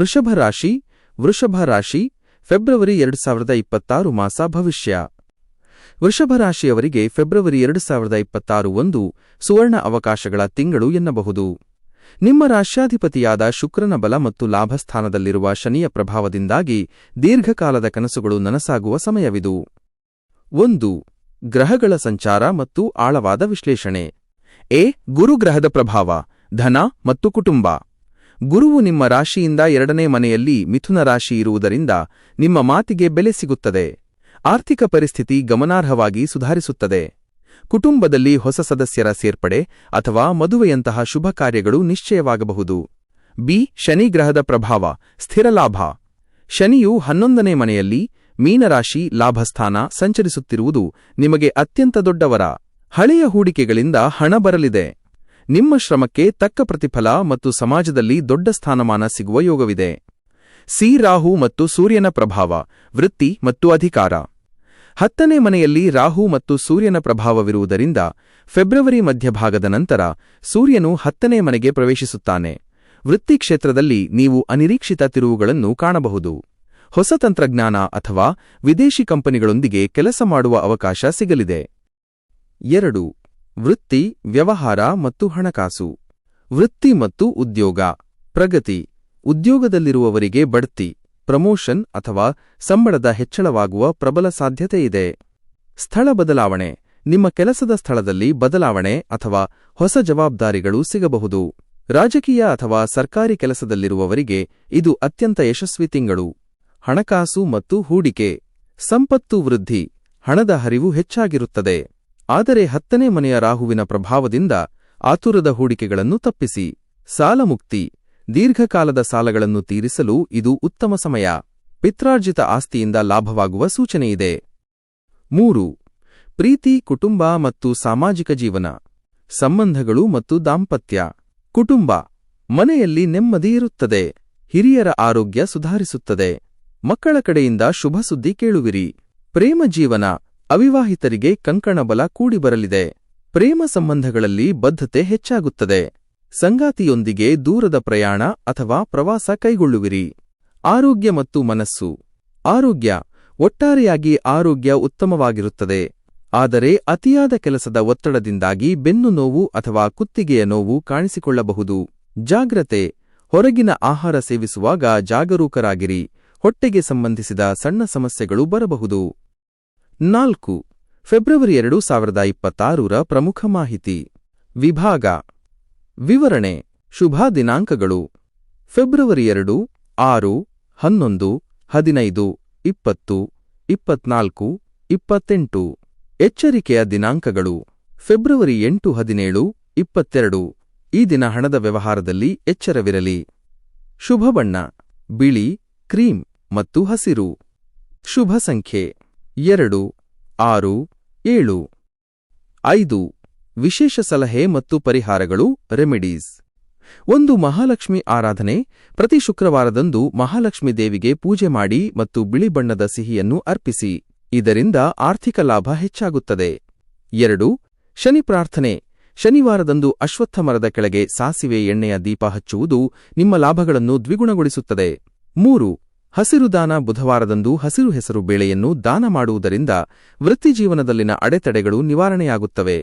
ವೃಷಭ ರಾಶಿ. ವೃಷಭ ರಾಶಿ ಫೆಬ್ರವರಿ 2026 ಮಾಸ ಭವಿಷ್ಯ. ವೃಷಭ ರಾಶಿಯವರಿಗೆ ಫೆಬ್ರವರಿ 2026 ಒಂದು ಸುವರ್ಣ ಅವಕಾಶಗಳ ತಿಂಗಳು ಎನ್ನಬಹುದು. ನಿಮ್ಮ ರಾಶ್ಯಾಧಿಪತಿಯಾದ ಶುಕ್ರನ ಬಲ ಮತ್ತು ಲಾಭಸ್ಥಾನದಲ್ಲಿರುವ ಶನಿಯ ಪ್ರಭಾವದಿಂದಾಗಿ ದೀರ್ಘಕಾಲದ ಕನಸುಗಳು ನನಸಾಗುವ ಸಮಯವಿದು. 1. ಗ್ರಹಗಳ ಸಂಚಾರ ಮತ್ತು ಆಳವಾದ ವಿಶ್ಲೇಷಣೆ. ಗುರುಗ್ರಹದ ಪ್ರಭಾವ, ಧನ ಮತ್ತು ಕುಟುಂಬ. ಗುರುವು ನಿಮ್ಮ ರಾಶಿಯಿಂದ 2ನೇ ಮನೆಯಲ್ಲಿ ಮಿಥುನ ರಾಶಿ ಇರುವುದರಿಂದ ನಿಮ್ಮ ಮಾತಿಗೆ ಬೆಲೆ ಸಿಗುತ್ತದೆ. ಆರ್ಥಿಕ ಪರಿಸ್ಥಿತಿ ಗಮನಾರ್ಹವಾಗಿ ಸುಧಾರಿಸುತ್ತದೆ. ಕುಟುಂಬದಲ್ಲಿ ಹೊಸ ಸದಸ್ಯರ ಸೇರ್ಪಡೆ ಅಥವಾ ಮದುವೆಯಂತಹ ಶುಭ ಕಾರ್ಯಗಳು ನಿಶ್ಚಯವಾಗಬಹುದು. ಶನಿ ಗ್ರಹದ ಪ್ರಭಾವ, ಸ್ಥಿರ ಲಾಭ. ಶನಿಯು 11ನೇ ಮನೆಯಲ್ಲಿ ಮೀನರಾಶಿ ಲಾಭಸ್ಥಾನ ಸಂಚರಿಸುತ್ತಿರುವುದು ನಿಮಗೆ ಅತ್ಯಂತ ದೊಡ್ಡವರ ಹಳೆಯ ಹೂಡಿಕೆಗಳಿಂದ ಹಣ ಬರಲಿದೆ. ನಿಮ್ಮ ಶ್ರಮಕ್ಕೆ ತಕ್ಕ ಪ್ರತಿಫಲ ಮತ್ತು ಸಮಾಜದಲ್ಲಿ ದೊಡ್ಡ ಸ್ಥಾನಮಾನ ಸಿಗುವ ಯೋಗವಿದೆ. ರಾಹು ಮತ್ತು ಸೂರ್ಯನ ಪ್ರಭಾವ, ವೃತ್ತಿ ಮತ್ತು ಅಧಿಕಾರ. 10ನೇ ಮನೆಯಲ್ಲಿ ರಾಹು ಮತ್ತು ಸೂರ್ಯನ ಪ್ರಭಾವವಿರುವುದರಿಂದ ಫೆಬ್ರವರಿ ಮಧ್ಯಭಾಗದ ನಂತರ ಸೂರ್ಯನು 10ನೇ ಮನೆಗೆ ಪ್ರವೇಶಿಸುತ್ತಾನೆ. ವೃತ್ತಿ ಕ್ಷೇತ್ರದಲ್ಲಿ ನೀವು ಅನಿರೀಕ್ಷಿತ ತಿರುವುಗಳನ್ನು ಕಾಣಬಹುದು. ಹೊಸ ತಂತ್ರಜ್ಞಾನ ಅಥವಾ ವಿದೇಶಿ ಕಂಪನಿಗಳೊಂದಿಗೆ ಕೆಲಸ ಮಾಡುವ ಅವಕಾಶ ಸಿಗಲಿದೆ. 2. ವೃತ್ತಿ, ವ್ಯವಹಾರ ಮತ್ತು ಹಣಕಾಸು. ವೃತ್ತಿ ಮತ್ತು ಉದ್ಯೋಗ. ಪ್ರಗತಿ. ಉದ್ಯೋಗದಲ್ಲಿರುವವರಿಗೆ ಬಡ್ತಿ, ಪ್ರಮೋಷನ್ ಅಥವಾ ಸಂಬಳದ ಹೆಚ್ಚಳವಾಗುವ ಪ್ರಬಲ ಸಾಧ್ಯತೆಯಿದೆ. ಸ್ಥಳ ಬದಲಾವಣೆ. ನಿಮ್ಮ ಕೆಲಸದ ಸ್ಥಳದಲ್ಲಿ ಬದಲಾವಣೆ ಅಥವಾ ಹೊಸ ಜವಾಬ್ದಾರಿಗಳು ಸಿಗಬಹುದು. ರಾಜಕೀಯ ಅಥವಾ ಸರ್ಕಾರಿ ಕೆಲಸದಲ್ಲಿರುವವರಿಗೆ ಇದು ಅತ್ಯಂತ ಯಶಸ್ವಿ ತಿಂಗಳು. ಹಣಕಾಸು ಮತ್ತು ಹೂಡಿಕೆ. ಸಂಪತ್ತು ವೃದ್ಧಿ, ಹಣದ ಹರಿವು ಹೆಚ್ಚಾಗಿರುತ್ತದೆ. ಆದರೆ 10ನೇ ಮನೆಯ ರಾಹುವಿನ ಪ್ರಭಾವದಿಂದ ಆತುರದ ಹೂಡಿಕೆಗಳನ್ನು ತಪ್ಪಿಸಿ. ಸಾಲ ಮುಕ್ತಿ. ದೀರ್ಘಕಾಲದ ಸಾಲಗಳನ್ನು ತೀರಿಸಲು ಇದು ಉತ್ತಮ ಸಮಯ. ಪಿತ್ರಾರ್ಜಿತ ಆಸ್ತಿಯಿಂದ ಲಾಭವಾಗುವ ಸೂಚನೆಯಿದೆ. 3. ಪ್ರೀತಿ, ಕುಟುಂಬ ಮತ್ತು ಸಾಮಾಜಿಕ ಜೀವನ. ಸಂಬಂಧಗಳು ಮತ್ತು ದಾಂಪತ್ಯ. ಕುಟುಂಬ. ಮನೆಯಲ್ಲಿ ನೆಮ್ಮದಿ ಇರುತ್ತದೆ. ಹಿರಿಯರ ಆರೋಗ್ಯ ಸುಧಾರಿಸುತ್ತದೆ. ಮಕ್ಕಳ ಕಡೆಯಿಂದ ಶುಭ ಸುದ್ದಿ ಕೇಳುವಿರಿ. ಪ್ರೇಮ ಜೀವನ. ಅವಿವಾಹಿತರಿಗೆ ಕಂಕಣಬಲ ಕೂಡಿಬರಲಿದೆ. ಪ್ರೇಮ ಸಂಬಂಧಗಳಲ್ಲಿ ಬದ್ಧತೆ ಹೆಚ್ಚಾಗುತ್ತದೆ. ಸಂಗಾತಿಯೊಂದಿಗೆ ದೂರದ ಪ್ರಯಾಣ ಅಥವಾ ಪ್ರವಾಸ ಕೈಗೊಳ್ಳುವಿರಿ. ಆರೋಗ್ಯ ಮತ್ತು ಮನಸ್ಸು. ಆರೋಗ್ಯ. ಒಟ್ಟಾರೆಯಾಗಿ ಆರೋಗ್ಯ ಉತ್ತಮವಾಗಿರುತ್ತದೆ. ಆದರೆ ಅತಿಯಾದ ಕೆಲಸದ ಒತ್ತಡದಿಂದಾಗಿ ಬೆನ್ನು ನೋವು ಅಥವಾ ಕುತ್ತಿಗೆಯ ನೋವು ಕಾಣಿಸಿಕೊಳ್ಳಬಹುದು. ಜಾಗ್ರತೆ. ಹೊರಗಿನ ಆಹಾರ ಸೇವಿಸುವಾಗ ಜಾಗರೂಕರಾಗಿರಿ. ಹೊಟ್ಟೆಗೆ ಸಂಬಂಧಿಸಿದ ಸಣ್ಣ ಸಮಸ್ಯೆಗಳು ಬರಬಹುದು. 4. ಫೆಬ್ರವರಿ 2026 ಪ್ರಮುಖ ಮಾಹಿತಿ. ವಿಭಾಗ. ವಿವರಣೆ. ಶುಭ ದಿನಾಂಕಗಳು: ಫೆಬ್ರವರಿ 2, 6, 11, 15, 20, 24, 28. ಎಚ್ಚರಿಕೆಯ ದಿನಾಂಕಗಳು: ಫೆಬ್ರವರಿ 8, 17, 22. ಈ ದಿನ ಹಣದ ವ್ಯವಹಾರದಲ್ಲಿ ಎಚ್ಚರವಿರಲಿ. ಶುಭ ಬಣ್ಣ: ಬಿಳಿ, ಕ್ರೀಮ್ ಮತ್ತು ಹಸಿರು. ಶುಭ ಸಂಖ್ಯೆ: 2, 6, 7. 5. ವಿಶೇಷ ಸಲಹೆ ಮತ್ತು ಪರಿಹಾರಗಳು, ರೆಮಿಡೀಸ್. 1. ಮಹಾಲಕ್ಷ್ಮಿ ಆರಾಧನೆ. ಪ್ರತಿ ಶುಕ್ರವಾರದಂದು ಮಹಾಲಕ್ಷ್ಮಿ ದೇವಿಗೆ ಪೂಜೆ ಮಾಡಿ ಮತ್ತು ಬಿಳಿ ಬಣ್ಣದ ಸಿಹಿಯನ್ನು ಅರ್ಪಿಸಿ. ಇದರಿಂದ ಆರ್ಥಿಕ ಲಾಭ ಹೆಚ್ಚಾಗುತ್ತದೆ. 2. ಶನಿ ಪ್ರಾರ್ಥನೆ. ಶನಿವಾರದಂದು ಅಶ್ವತ್ಥ ಮರದ ಕೆಳಗೆ ಸಾಸಿವೆ ಎಣ್ಣೆಯ ದೀಪ ಹಚ್ಚುವುದು ನಿಮ್ಮ ಲಾಭಗಳನ್ನು ದ್ವಿಗುಣಗೊಳಿಸುತ್ತದೆ. 3. ಹಸಿರು ದಾನ. ಬುಧವಾರದಂದು ಹಸಿರು ಹೆಸರು ಬೇಳೆಯನ್ನು ದಾನ ಮಾಡುವುದರಿಂದ ವೃತ್ತಿಜೀವನದಲ್ಲಿನ ಅಡೆತಡೆಗಳು ನಿವಾರಣೆಯಾಗುತ್ತವೆ.